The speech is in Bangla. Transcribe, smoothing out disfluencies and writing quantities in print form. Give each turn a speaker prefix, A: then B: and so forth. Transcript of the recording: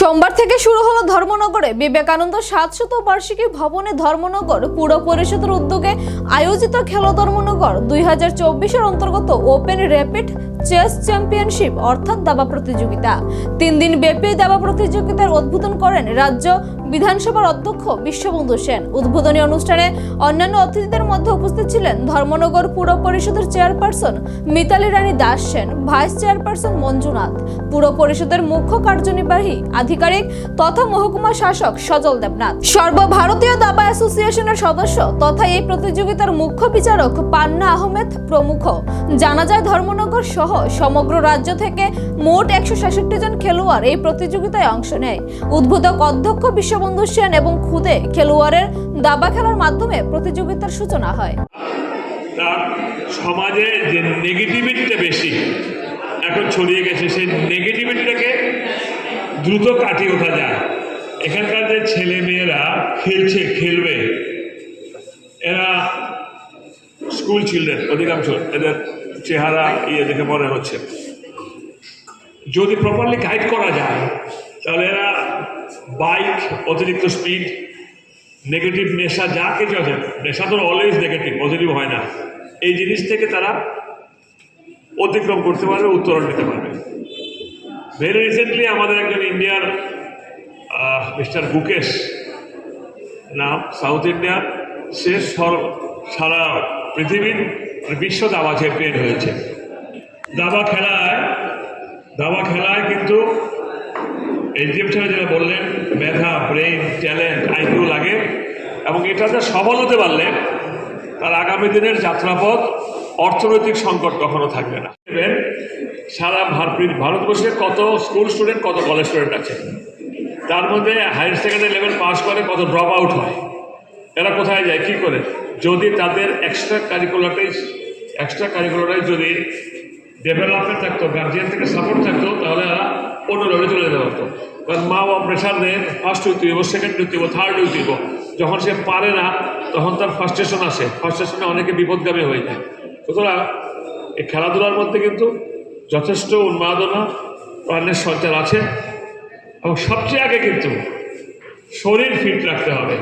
A: সোমবার থেকে শুরু হলো ধর্মনগরে বিবেকানন্দ ৭০০ বার্ষিকী ভবনে ধর্মনগর পুর পরিষদের উদ্যোগে আয়োজিত খেলো ধর্মনগর ২০২৪-এর অন্তর্গত ওপেন র্যাপিড চেস চ্যাম্পিয়নশিপ অর্থাৎ দাবা প্রতিযোগিতা। ৩ দিন ব্যাপী দাবা প্রতিযোগিতার উদ্বোধন করেন রাজ্য বিধানসভার অধ্যক্ষ বিশ্ববন্ধু সেন। উদ্বোধনী অনুষ্ঠানে অন্যান্য অতিথিদের মধ্যে উপস্থিত ছিলেন ধর্মনগর পুর পরিষদের চেয়ারপারসন মিতালি রানী দাস সেন, ভাইস চেয়ারপারসন মঞ্জুনাথ, পুর পরিষদের মুখ্য কার্যনির্বাহী আধিকারিক তথা মহকুমা শাসক সজল দেবনাথ, সর্বভারতীয় দাবা অ্যাসোসিয়েশনের সদস্য তথা এই প্রতিযোগিতার মুখ্য বিচারক পান্না আহমেদ প্রমুখ। জানা যায় ধর্মনগর সহ সমগ্র রাজ্য থেকে মোট ১৬৬ জন খেলোয়াড় এই প্রতিযোগিতায় অংশ নেয়। উদ্বোধক অধ্যক্ষ বিশ্ববন্ধু সেন এবং খুদে খেলোয়াড়ের দাবা খেলার মাধ্যমে প্রতিযোগিতার সূচনা হয়।
B: সমাজে যে নেগেটিভিটিটা বেশি এখন ছড়িয়ে গেছে, সেই নেগেটিভিটিটাকে দ্রুত কাটিয়ে ওঠা যায়। এখানকার যে ছেলে মেয়েরা খেলবে, এরা স্কুল চিলড্রেন, অধিকাংশ এদের চেহারা দেখে মনে হচ্ছে যদি প্রপারলি গাইড করা যায় তাহলে এরা বাইক, অতিরিক্ত স্পিড, নেগেটিভ নেশা, যা কিছু আছে, নেশা তো অলওয়েজ নেগেটিভ, পজিটিভ হয় না, এই জিনিস থেকে তারা অতিক্রম করতে পারবে, উত্তরণ নিতে পারবে। ভেরি রিসেন্টলি আমাদের একজন ইন্ডিয়ার মিস্টার গুকেশ নাম, সাউথ ইন্ডিয়ার, সে সারা পৃথিবীর বিশ্ব দাবা চ্যাম্পিয়ন হয়েছে। দাবা খেলায় কিন্তু এলজিএম সাহেব যেটা বললেন, মেধা, ব্রেইন, ট্যালেন্ট, আইকিউ লাগে, এবং এটাতে সফল হতে পারলে তার আগামী দিনের যাত্রাপথ অর্থনৈতিক সংকট কখনো থাকবে না। সারা ভারতবর্ষে কত স্কুল স্টুডেন্ট, কত কলেজ স্টুডেন্ট আছে, তার মধ্যে হায়ার সেকেন্ডারি লেভেল পাস করে কত ড্রপ আউট হয়। এরা কোথায় যায়, কী করে? যদি তাদের এক্সট্রা কারিকুলারাইজ যদি ডেভেলপমেন্ট থাকতো, গার্জিয়ান থেকে সাপোর্ট থাকতো, তাহলে এরা অন্য লেভেলে চলে যেতে পারতো। কারণ মা বাবা প্রেশার দেয়, ফার্স্ট হইতে হইব, সেকেন্ড হইতে হইব, থার্ড হইতে হইব। যখন সে পারে না তখন তার ফার্স্টেশন আসে, ফার্স্টেশনে অনেকে বিপদগামী হয়ে যায়। সুতরাং এই খেলাধুলার মধ্যে কিন্তু যথেষ্ট উন্মাদনা, প্রাণের সঞ্চার আছে, এবং সবচেয়ে আগে কিন্তু শরীর ফিট রাখতে হবে।